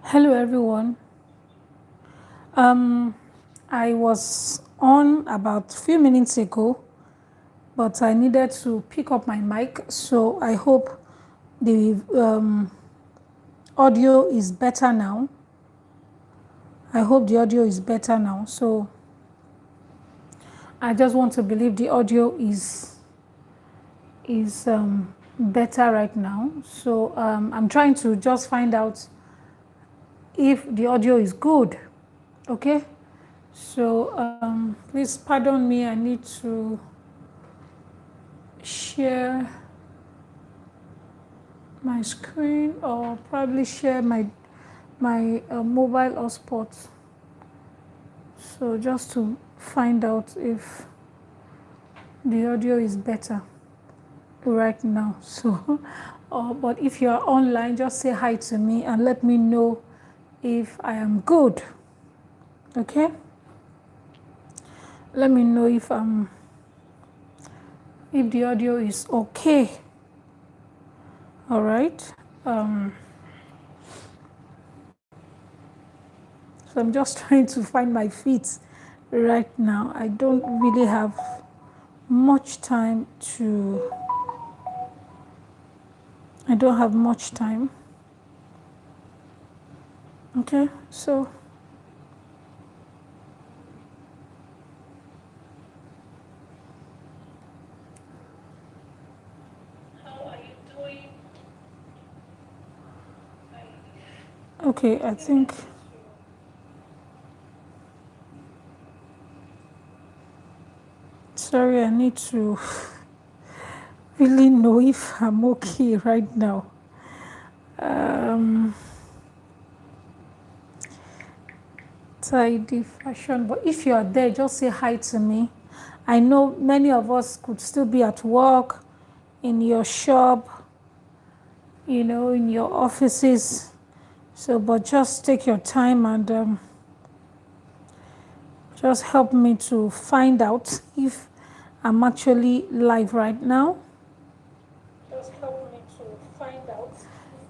Hello everyone. Um, I was on about a few minutes ago, but I needed to pick up my mic, so I hope the audio is better now. I hope the audio is better now. So I just want to believe the audio is better right now. So I'm trying to just find out if the audio is good. Okay. So please pardon me. I need to share my screen or probably share my mobile hotspot. So just to find out if the audio is better right now. So, but if you are online, just say hi to me and let me know if I am good. Okay? Let me know if the audio is okay. All right. So I'm just trying to find my feet right now. I don't really have much time to. I don't have much time. Okay, so how are you doing? Okay, I think. Sorry, I need to really know if I'm okay right now. Tidy fashion, but if you are there, just say hi to me. I know many of us could still be at work, in your shop, in your offices. So, but just take your time and just help me to find out if I'm actually live right now. Just help me to find out.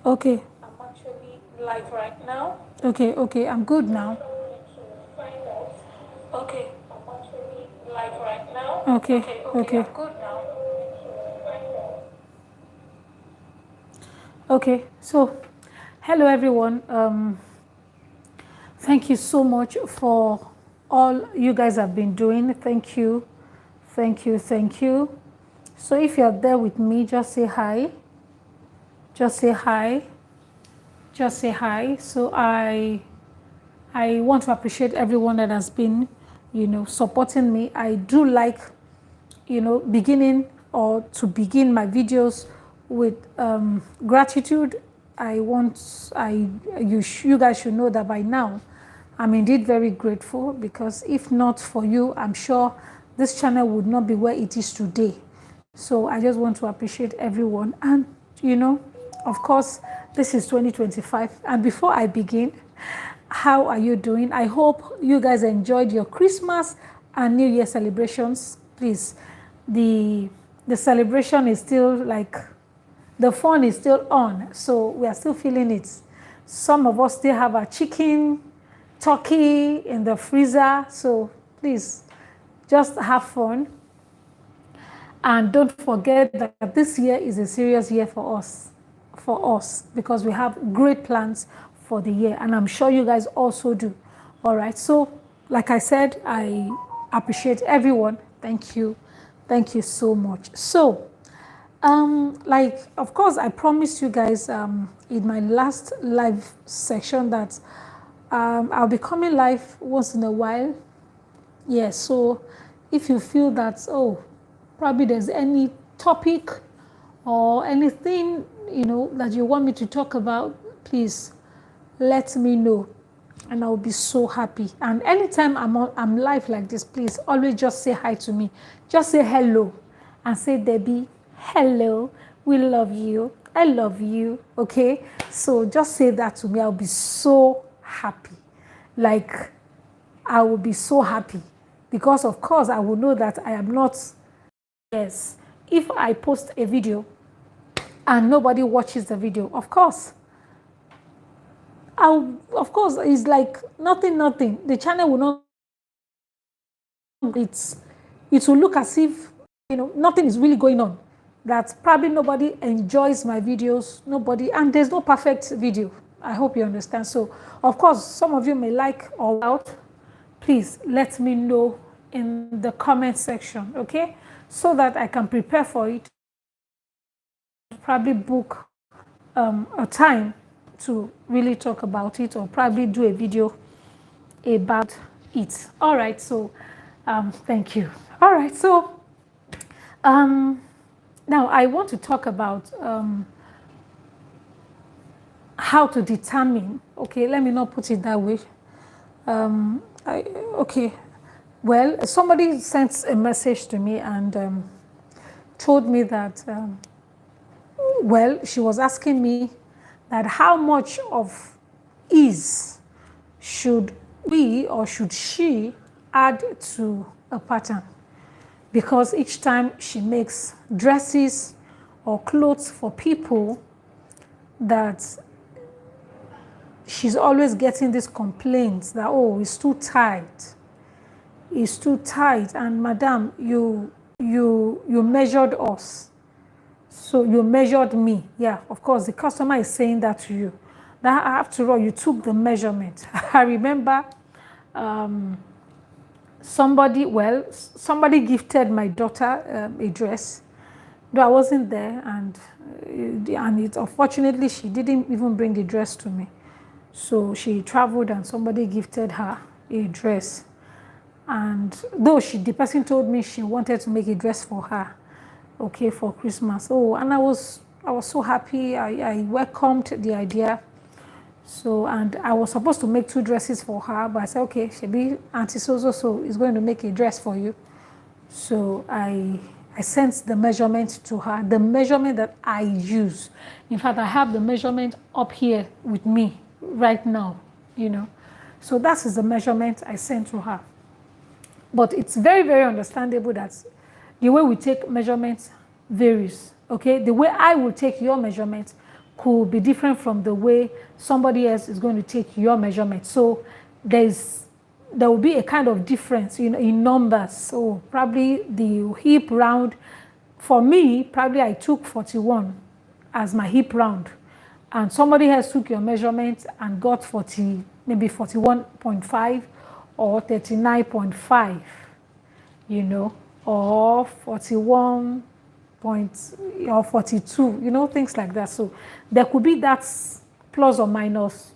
Okay. I'm actually live right now. Okay, I'm good now. Find out. Okay. I'm actually live right now. Okay. I'm good now. Okay, so hello everyone. Thank you so much for all you guys have been doing. Thank you, thank you, thank you. So if you're there with me, just say hi. Just say hi. Just say hi. So I want to appreciate everyone that has been, supporting me. I do like, beginning or to begin my videos with gratitude. You guys should know that by now, I'm indeed very grateful because if not for you, I'm sure this channel would not be where it is today. So I just want to appreciate everyone. And, of course, this is 2025. And before I begin, how are you doing? I hope you guys enjoyed your Christmas and New Year celebrations. Please, the celebration is still like, the fun is still on. So we are still feeling it. Some of us still have our chicken, turkey in the freezer. So please, just have fun. And don't forget that this year is a serious year for us, because we have great plans for the year. And I'm sure you guys also do. All right. So, like I said, I appreciate everyone. Thank you. Thank you so much. So, of course, I promised you guys in my last live section that I'll be coming live once in a while. Yes, so if you feel that, probably there's any topic or anything, that you want me to talk about, please let me know and I'll be so happy. And anytime I'm live like this, please always just say hi to me. Just say hello and say, Debbie, hello, we love you. I love you. Okay? So just say that to me. I'll be so happy. Like, I will be so happy because, of course, I will know that I am not. Yes, if I post a video and nobody watches the video, of course, of course, it's like nothing. The channel will not. It will look as if nothing is really going on. That probably nobody enjoys my videos. Nobody, and there's no perfect video. I hope you understand. So, of course, some of you may like or out. Please let me know in the comment section, okay? So that I can prepare for it. Probably book a time to really talk about it, or probably do a video about it. All right, so thank you. All right, so now I want to talk about how to determine. Okay, let me not put it that way. Okay, well, somebody sent a message to me and told me that well, she was asking me that how much of ease should we or should she add to a pattern, because each time she makes dresses or clothes for people, that she's always getting these complaints that, oh, it's too tight, and madam, you measured us, so you measured me. Yeah, of course, the customer is saying that to you. That after all, you took the measurement. I remember somebody gifted my daughter a dress, though I wasn't there, and it unfortunately she didn't even bring the dress to me. So she traveled and somebody gifted her a dress, and though the person told me she wanted to make a dress for her, okay, for Christmas. Oh, and I was so happy. I welcomed the idea. So, and I was supposed to make 2 dresses for her, but I said, okay, Shebi Auntie so is going to make a dress for you. So I sent the measurement to her, the measurement that I use. In fact, I have the measurement up here with me right now, So that is the measurement I sent to her. But it's very, very understandable that the way we take measurements varies, okay? The way I will take your measurement could be different from the way somebody else is going to take your measurement. So there will be a kind of difference in numbers. So probably the hip round, for me, probably I took 41 as my hip round, and somebody else took your measurement and got maybe 41.5 or 39.5, or 41 or 42, things like that. So there could be that plus or minus,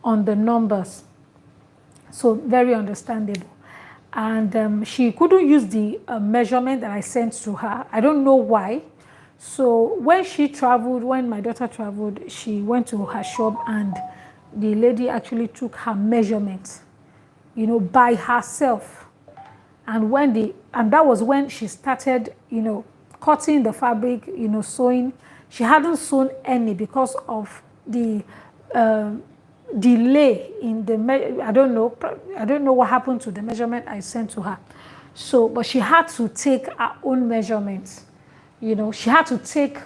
on the numbers. So very understandable. And she couldn't use the measurement that I sent to her. I don't know why. So when my daughter traveled, she went to her shop and the lady actually took her measurement, by herself. And that was when she started, cutting the fabric, sewing. She hadn't sewn any because of the delay in the I don't know what happened to the measurement I sent to her. So, but she had to take her own measurements. She had to take,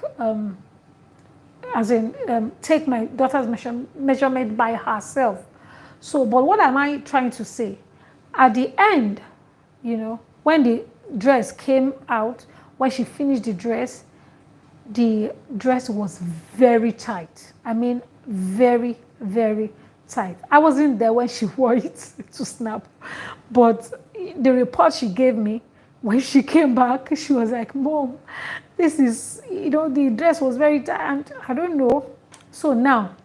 take my daughter's measurement by herself. So, but what am I trying to say? At the end, when the dress came out, when she finished the dress was very tight. I mean, very, very tight. I wasn't there when she wore it to snap, but the report she gave me, when she came back, she was like, Mom, this is, the dress was very tight, and I don't know. So now,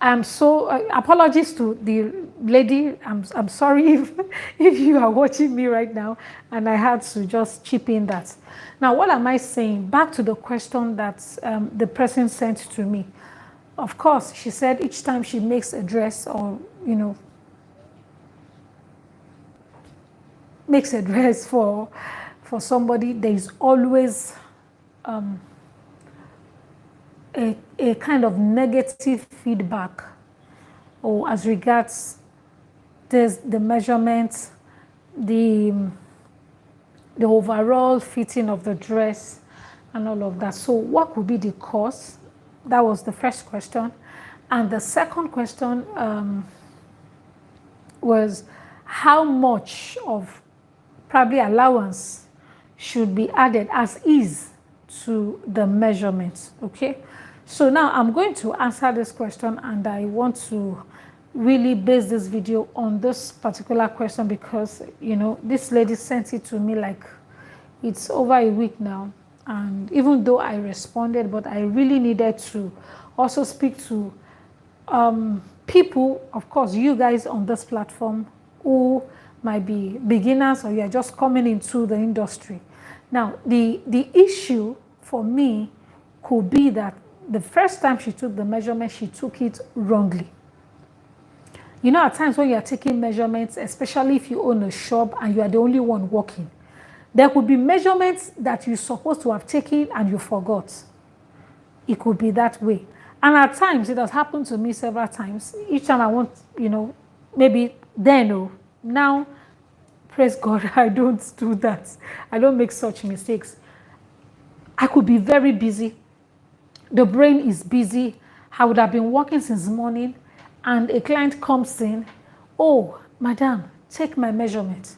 I'm so apologies to the lady. I'm sorry if you are watching me right now, and I had to just chip in that. Now, what am I saying? Back to the question that the person sent to me. Of course, she said each time she makes a dress or makes a dress for somebody, there is always a kind of negative feedback, or as regards the measurements, the overall fitting of the dress and all of that. So what could be the cause? That was the first question. And the second question was how much of probably allowance should be added as is to the measurements. Okay, so now I'm going to answer this question, and I want to really base this video on this particular question because, you know, this lady sent it to me like it's over a week now, and even though I responded, but I really needed to also speak to people, of course, you guys on this platform who might be beginners or you're just coming into the industry. Now, the issue for me could be that the first time she took the measurement, she took it wrongly. You know, at times when you're taking measurements, especially if you own a shop and you are the only one working, there could be measurements that you're supposed to have taken and you forgot. It could be that way. And at times, it has happened to me several times. Each time I want, you know, maybe then or now, praise God, I don't do that. I don't make such mistakes. I could be very busy. The brain is busy. I would have been working since morning, and a client comes in, oh, madam, take my measurement.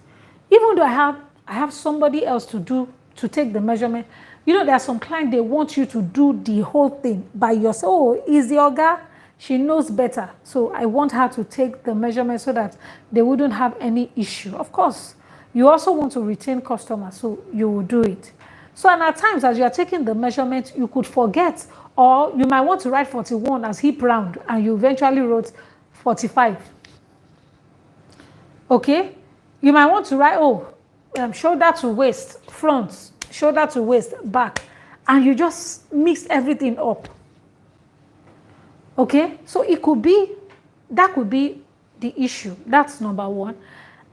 Even though I have somebody else to take the measurement. You know, there are some clients, they want you to do the whole thing by yourself. Oh, is the Oga? She knows better. So I want her to take the measurement so that they wouldn't have any issue. Of course, you also want to retain customers, so you will do it. So, and at times, as you are taking the measurement, you could forget, or you might want to write 41 as hip round, and you eventually wrote 45. Okay? You might want to write, shoulder to waist, front, shoulder to waist, back, and you just mix everything up. Okay, so it could be, that could be the issue. That's number one.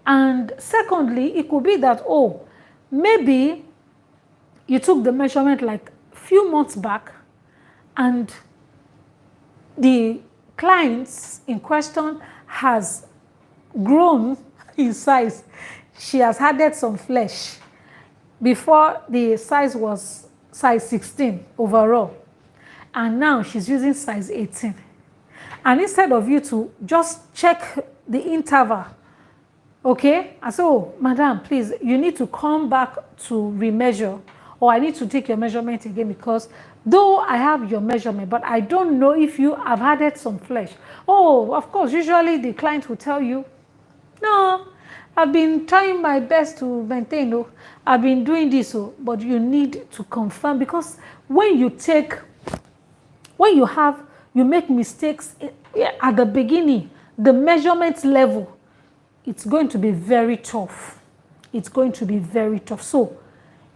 And secondly, it could be that, oh, maybe you took the measurement like a few months back and the client in question has grown in size. She has added some flesh. Before, the size was size 16 overall, and now she's using size 18. And instead of you to just check the interval, okay, I say, oh, madam, please, you need to come back to remeasure, or I need to take your measurement again, because though I have your measurement, but I don't know if you have added some flesh. Oh, of course, usually the client will tell you, no, I've been trying my best to maintain, I've been doing this, but you need to confirm, because when you make mistakes at the beginning, the measurement level, it's going to be very tough. It's going to be very tough. So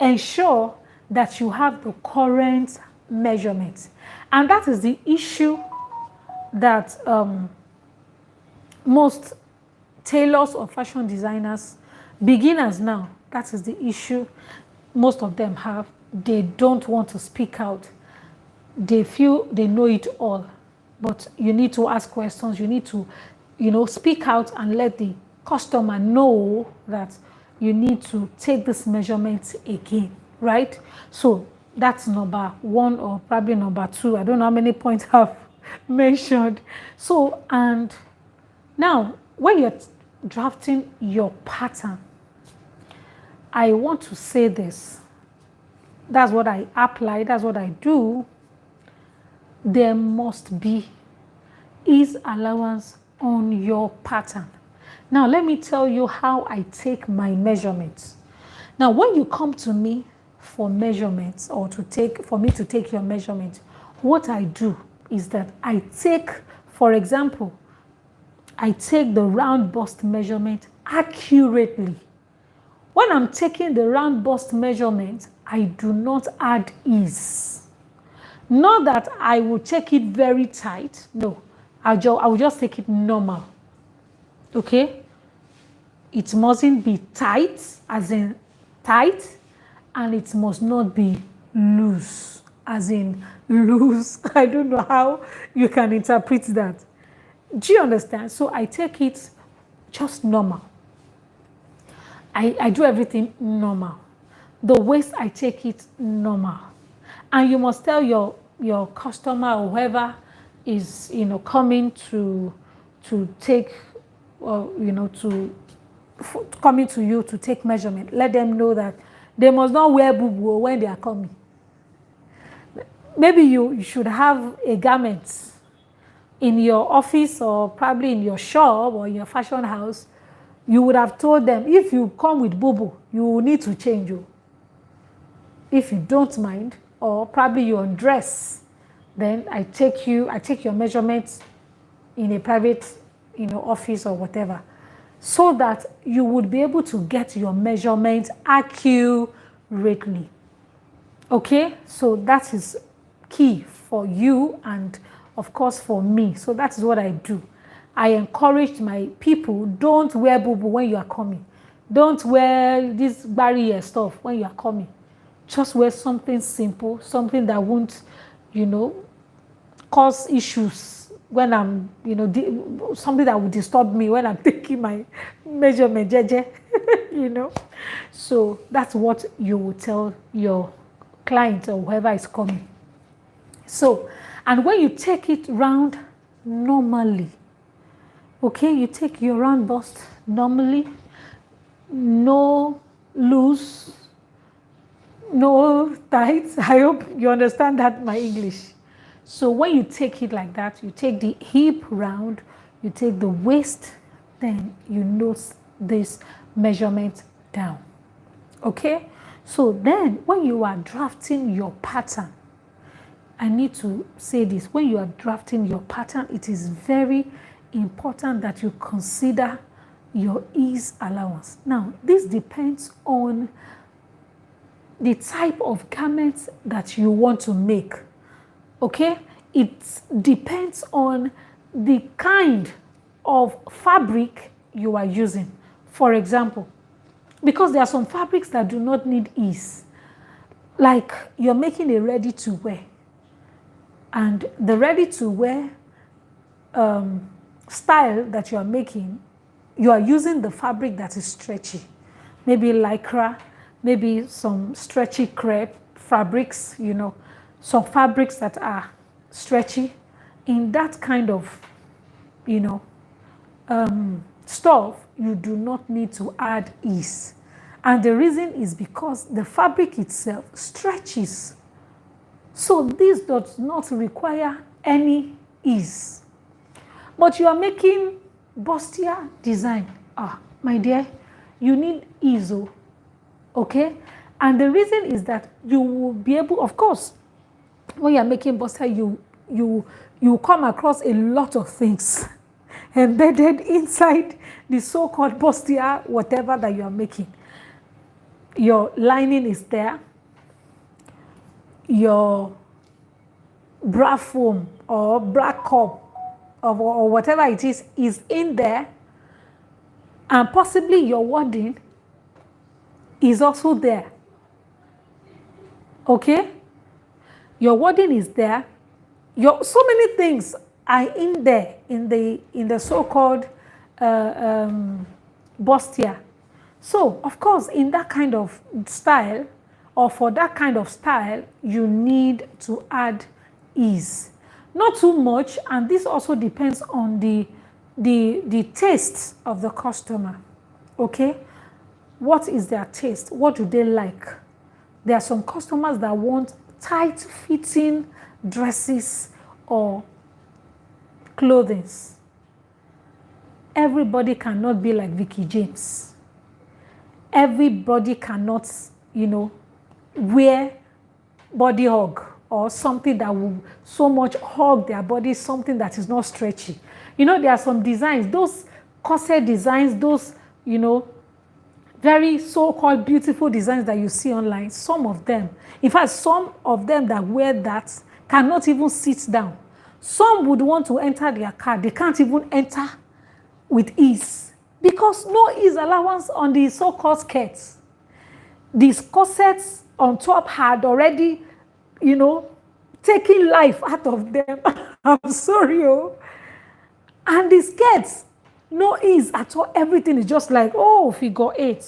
ensure that you have the current measurements. And that is the issue that most tailors or fashion designers, beginners now, that is the issue most of them have. They don't want to speak out. They feel they know it all. But you need to ask questions. You need to, speak out and let the customer know that you need to take this measurement again, right? So that's number one, or probably number two. I don't know how many points I've mentioned. So, and now when you're drafting your pattern, I want to say this. That's what I apply. That's what I do. There must be ease allowance on your pattern. Now, let me tell you how I take my measurements. Now, when you come to me for measurements, or for me to take your measurement, what I do is that I take, for example, I take the round bust measurement accurately. When I'm taking the round bust measurement, I do not add ease. Not that I will take it very tight. No, I will just take it normal. Okay? It mustn't be tight, as in tight, and it must not be loose, as in loose. I don't know how you can interpret that. Do you understand? So I take it just normal. I do everything normal. The waist, I take it normal. And you must tell your customer or whoever is, coming to take, coming to you to take measurement, let them know that they must not wear boo-boo when they are coming. Maybe you should have a garment in your office or probably in your shop or in your fashion house. You would have told them, if you come with boo-boo, you will need to change you. If you don't mind, or probably you undress, then I take your measurements in a private, office or whatever, so that you would be able to get your measurements accurately. Okay, so that is key for you and of course for me. So that is what I do. I encourage my people, don't wear boo-boo when you are coming. Don't wear this barrier stuff when you are coming. Just wear something simple, something that won't, cause issues when I'm, something that would disturb me when I'm taking my measurement, So that's what you will tell your client or whoever is coming. So, and when you take it round normally, okay, you take your round bust normally, no loose, no tight. I hope you understand that, my English. So when you take it like that, you take the hip round, you take the waist, then you note this measurement down. Okay? So then when you are drafting your pattern, I need to say this, when you are drafting your pattern, it is very important that you consider your ease allowance. Now, this depends on the type of garments that you want to make. Okay? It depends on the kind of fabric you are using. For example, because there are some fabrics that do not need ease. Like you're making a ready-to-wear. And the ready-to-wear style that you are making, you are using the fabric that is stretchy. Maybe lycra, maybe some stretchy crepe fabrics, some fabrics that are stretchy. In that kind of, stuff, you do not need to add ease. And the reason is because the fabric itself stretches. So this does not require any ease. But you are making bustier design. My dear, you need ease, okay? And the reason is that you will be able, of course, when you are making bustier, you come across a lot of things embedded inside the so-called bustier, whatever that you are making. Your lining is there. Your bra foam or bra cup or whatever it is in there, and possibly your wording is also there. Okay? Your wording is there. So many things are in there in the so-called bustier. So, of course, in that kind of style, or for that kind of style, you need to add ease. Not too much, and this also depends on the tastes of the customer. Okay? What is their taste? What do they like? There are some customers that want tight-fitting dresses or clothing. Everybody cannot be like Vicky James. Everybody cannot, wear body hug or something that will so much hug their body, something that is not stretchy. There are some designs, those corset designs, those, very so-called beautiful designs that you see online, some of them, in fact, some of them that wear that cannot even sit down. Some would want to enter their car. They can't even enter with ease because no ease allowance on the so-called skirts. These corsets on top had already, taking life out of them. I'm sorry, And the skirts, no ease at all. Everything is just like, figure 8.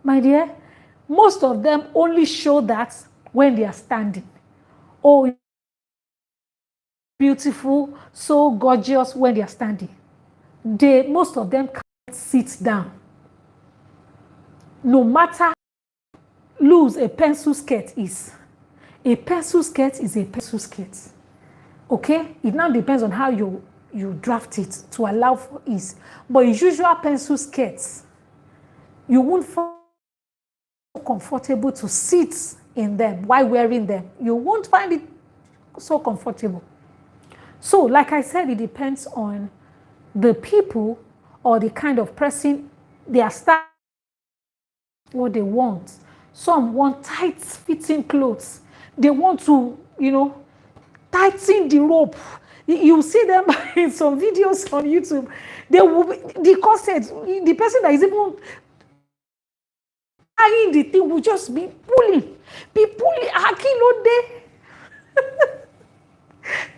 My dear, most of them only show that when they are standing. beautiful, so gorgeous when they are standing. Most of them can't sit down. No matter loose a pencil skirt is. A pencil skirt is a pencil skirt. Okay? It now depends on how you draft it to allow for ease. But in usual pencil skirts, you won't feel comfortable to sit in them while wearing them. You won't find it so comfortable. So, like I said, it depends on the people or the kind of person they are starting, what they want. Some want tight fitting clothes. They want to, tighten the rope. You see them in some videos on YouTube. They will the corset, the person that is even tying the thing will just be pulling.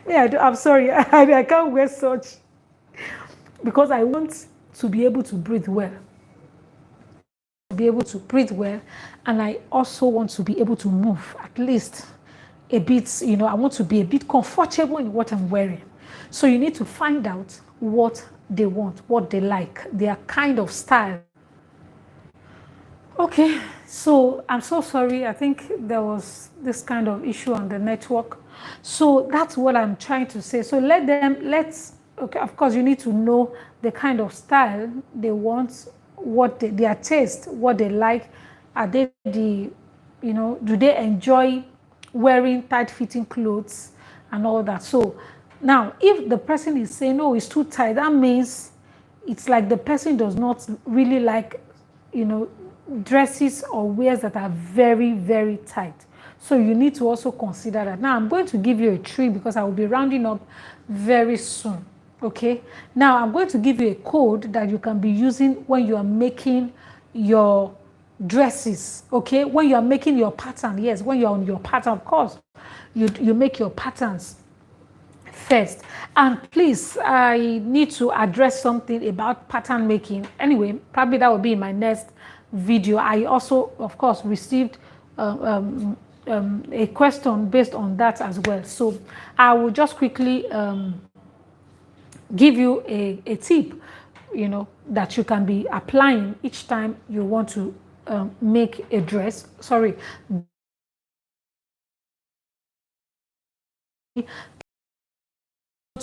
Yeah, I'm sorry. I can't wear such because I want to be able to breathe well. And I also want to be able to move at least a bit. I want to be a bit comfortable in what I'm wearing. So you need to find out what they want, what they like, their kind of style. Okay, so I'm so sorry. I think there was this kind of issue on the network. So that's what I'm trying to say. So okay, of course, you need to know the kind of style they want, their taste, what they like. Are they do they enjoy wearing tight-fitting clothes and all that? So now, if the person is saying, "Oh, it's too tight," that means it's like the person does not really like, dresses or wears that are very, very tight. So you need to also consider that. Now, I'm going to give you a trick because I will be rounding up very soon. Okay. Now, I'm going to give you a code that you can be using when you are making your dresses. Okay. When you are making your pattern. Yes. When you're on your pattern, of course, you make your patterns first. And please, I need to address something about pattern making. Anyway, probably that will be in my next video. I also, of course, received a question based on that as well. So I will just quickly give you a tip, that you can be applying each time you want to make a dress. Sorry.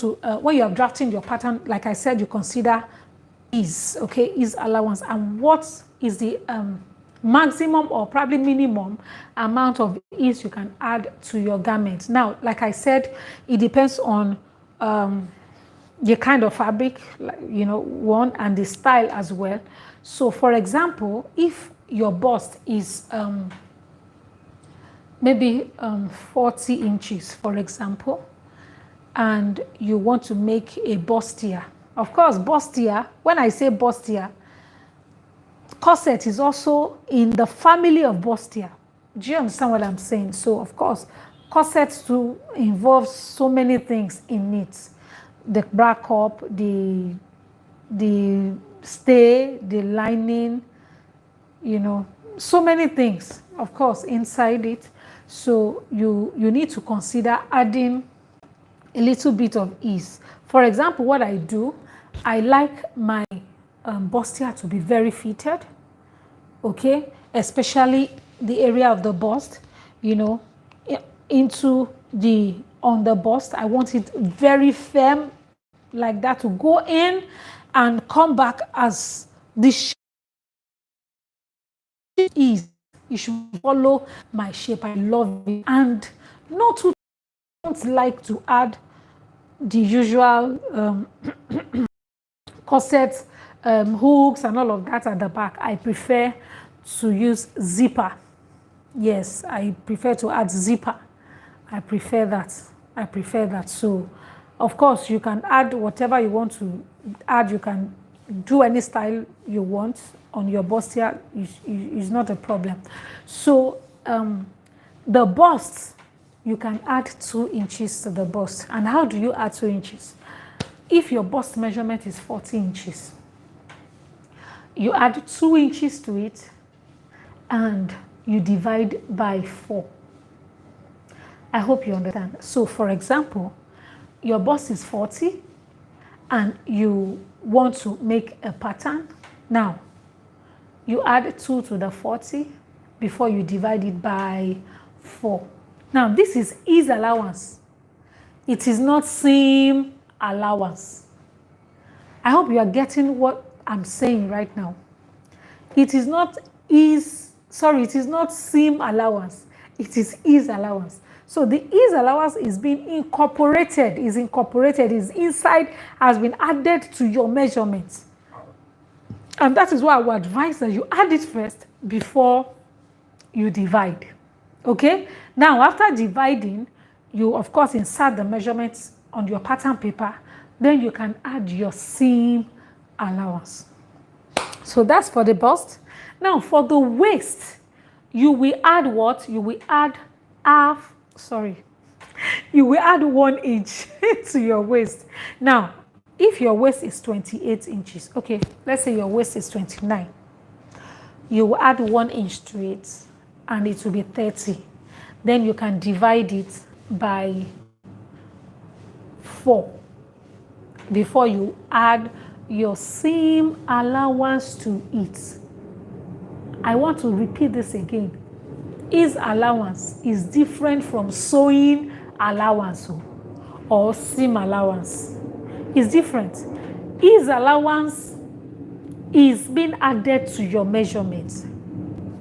When you are drafting your pattern, like I said, you consider ease, okay, ease allowance, and what is the maximum or probably minimum amount of ease you can add to your garment. Now, like I said, it depends on the kind of fabric, one, and the style as well. So, for example, if your bust is maybe 40 inches, for example, and you want to make a bustier. Of course, bustier, when I say bustier, corset is also in the family of bustier. Do you understand what I'm saying? So, of course, corsets too involves so many things in it. The back up, the stay, the lining, so many things, of course, inside it. So you need to consider adding a little bit of ease. For example, what I do, I like my bustier to be very fitted, okay, especially the area of the bust, into on the bust. I want it very firm, like that, to go in and come back as the shape is. You should follow my shape. I love it. And not to don't like to add the usual corset hooks and all of that at the back. I prefer to use zipper. Yes, I prefer to add zipper. I prefer that. So, of course, you can add whatever you want to add. You can do any style you want on your bustier. Is not a problem. So, the bust, you can add 2 inches to the bust. And how do you add 2 inches? If your bust measurement is 40 inches, you add 2 inches to it and you divide by 4. I hope you understand. So, for example, your bust is 40 and you want to make a pattern. Now, you add 2 to the 40 before you divide it by 4. Now, this is ease allowance. It is not seam allowance. I hope you are getting what I'm saying right now. It is not it is not seam allowance. It is ease allowance. So the ease allowance is being incorporated, is inside, has been added to your measurements. And that is why I would advise that you add it first before you divide. Okay? Now, after dividing, you of course insert the measurements on your pattern paper. Then you can add your seam allowance. So that's for the bust. Now, for the waist, you will add what? You will add you will add 1 inch to your waist. Now, if your waist is 28 inches, okay, let's say your waist is 29, you will add 1 inch to it and it will be 30. Then you can divide it by 4 before you add your seam allowance to it. I want to repeat this again. Ease allowance is different from sewing allowance or seam allowance. It's different. Ease allowance is being added to your measurements.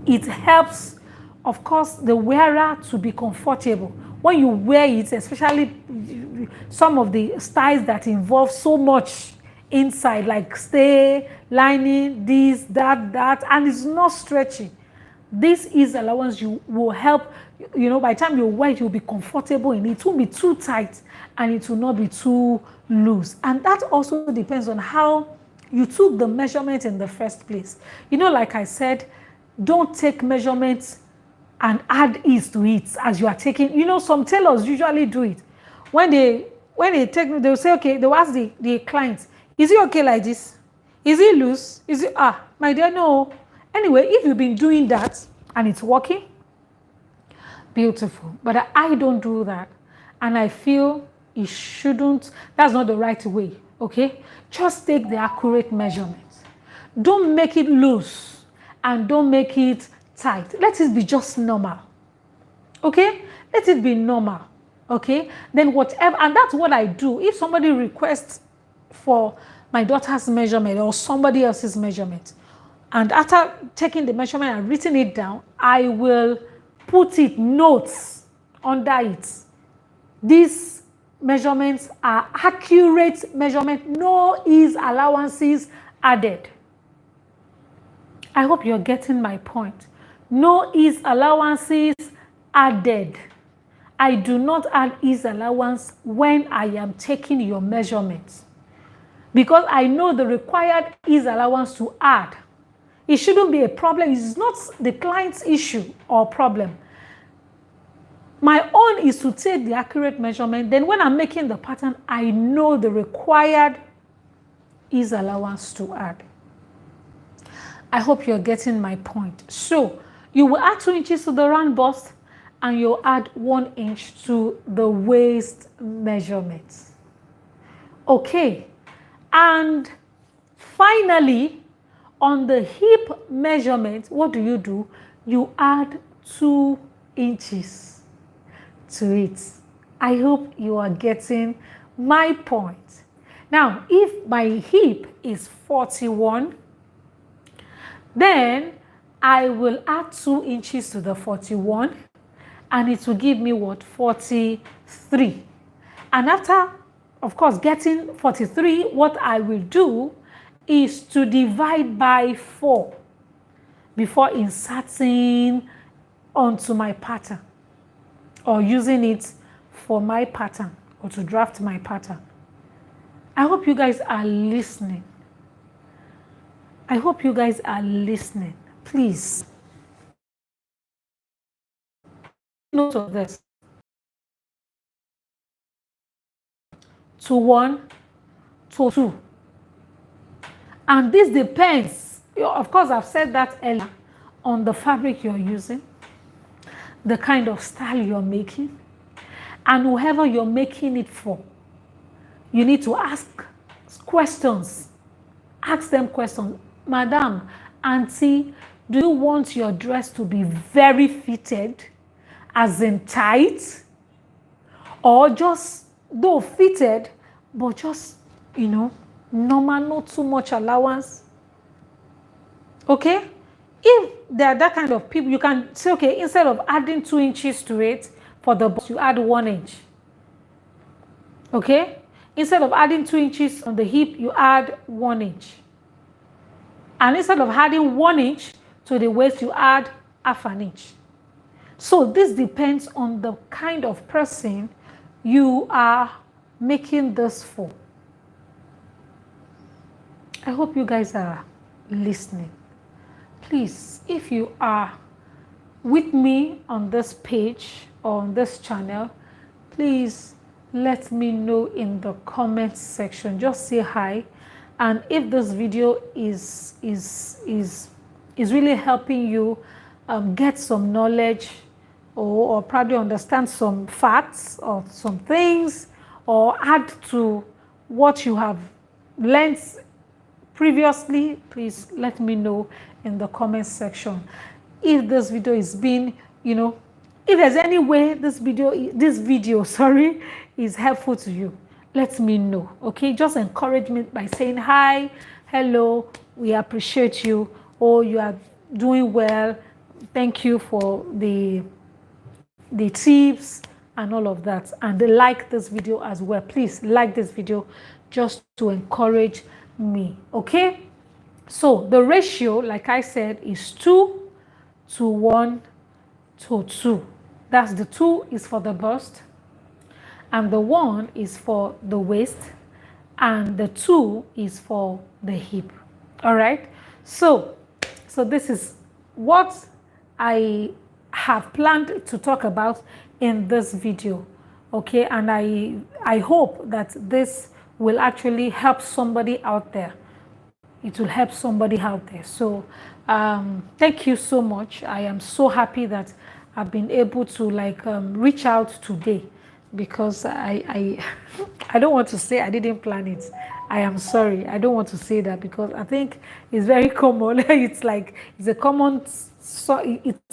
It helps, of course, the wearer to be comfortable. When you wear it, especially some of the styles that involve so much inside, like stay, lining, this, that, and it's not stretching. This ease allowance will help, by the time you wear it, you'll be comfortable in it. It won't be too tight and it will not be too loose. And that also depends on how you took the measurement in the first place. Like I said, don't take measurements and add ease to it as you are taking. Some tailors usually do it. When they take, they'll say, okay, they'll ask the client, is it okay like this? Is it loose? Is it, my dear, no. Anyway, if you've been doing that and it's working, beautiful. But I don't do that. And I feel it shouldn't, that's not the right way, okay? Just take the accurate measurements. Don't make it loose and don't make it tight. Let it be just normal, okay? Let it be normal, okay? Then whatever, and that's what I do. If somebody requests for my daughter's measurement or somebody else's measurement, and after taking the measurement and written it down, I will put notes under it. These measurements are accurate measurement, no ease allowances added. I hope you're getting my point. No ease allowances added. I do not add ease allowance when I am taking your measurements, because I know the required ease allowance to add. It shouldn't be a problem. It's not the client's issue or problem. My own is to take the accurate measurement. Then when I'm making the pattern, I know the required ease allowance to add. I hope you're getting my point. So you will add 2 inches to the round bust and you'll add 1 inch to the waist measurement. Okay. And finally, on the hip measurement, what do? You add 2 inches to it. I hope you are getting my point. Now, if my hip is 41, then I will add 2 inches to the 41 and it will give me what? 43. And after, of course, getting 43, what I will do is to divide by 4 before inserting onto my pattern or using it for my pattern or to draft my pattern. I hope you guys are listening. I hope you guys are listening. Please note of this. To 1, to 2. And this depends, of course, I've said that earlier, on the fabric you're using, the kind of style you're making, and whoever you're making it for. you need to ask questions. Ask them questions. Madam, auntie, do you want your dress to be very fitted, as in tight, or just, though fitted, but just, you know, normal, not too much allowance? Okay? If there are that kind of people, you can say, okay, instead of adding 2 inches to it for the bust, you add 1 inch. Okay? Instead of adding 2 inches on the hip, you add 1 inch. And instead of adding 1 inch to the waist, you add ½ an inch. So this depends on the kind of person you are making this for. I hope you guys are listening. Please, if you are with me on this page or on this channel, please let me know in the comments section. Just say hi. And if this video is really helping you get some knowledge, or probably understand some facts or some things, or add to what you have learned previously, please let me know in the comments section. If this video is being, you know, if there's any way this video is helpful to you, let me know. Okay, just encourage me by saying hi, hello, we appreciate you, or you are doing well, thank you for the tips and all of that. And like this video as well. Please like this video just to encourage me. Okay, so the ratio, like I said, is 2 to 1 to 2. That's the 2 is for the bust, and the 1 is for the waist, and the 2 is for the hip. All right, so this is what I have planned to talk about in this video. Okay, and I hope that this will actually help somebody out there. It will help somebody out there. So thank you so much. I am so happy that I've been able to reach out today, because I don't want to say I didn't plan it. I am sorry. I don't want to say that, because I think it's very common. It's a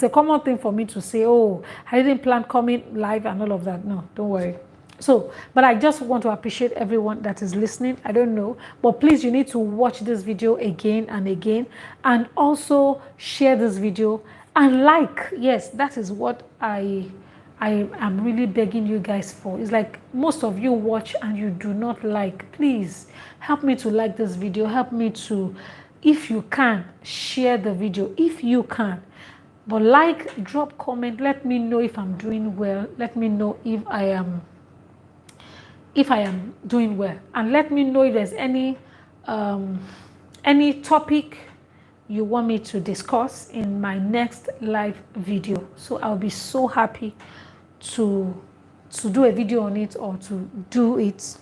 common thing for me to say, oh, I didn't plan coming live and all of that. No, don't worry. So, but I just want to appreciate everyone that is listening. I don't know, but please, you need to watch this video again and again, and also share this video and like. Yes, that is what I am really begging you guys for. It's like most of you watch and you do not like. Please help me to like this video. Help me to, if you can, share the video if you can. But like, drop comment, let me know if I'm doing well. Let me know if I am doing well, and let me know if there's any topic you want me to discuss in my next live video. So I'll be so happy to do a video on it, or to do it,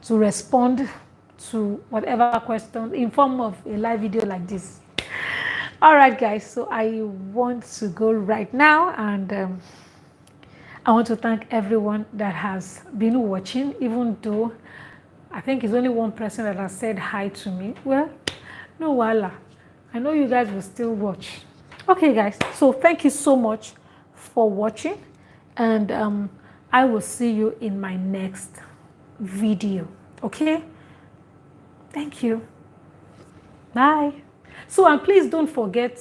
to respond to whatever question in form of a live video like this. All right, guys, so I want to go right now, and I want to thank everyone that has been watching, even though I think it's only one person that has said hi to me. Well, no wala. I know you guys will still watch. Okay, guys, so thank you so much for watching, and I will see you in my next video. Okay? Thank you. Bye. So, and please don't forget,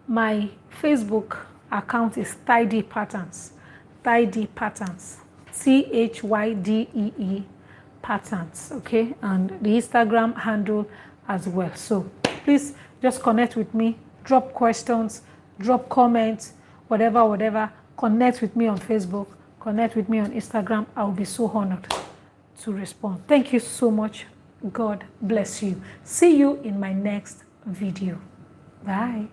my Facebook account is Thydee Patterns. Thydee Patterns, THYDEE Patterns, okay, and the Instagram handle as well. So please just connect with me, drop questions, drop comments, whatever. Connect with me on Facebook, connect with me on Instagram. I'll be so honored to respond. Thank you so much. God bless you. See you in my next video. Bye.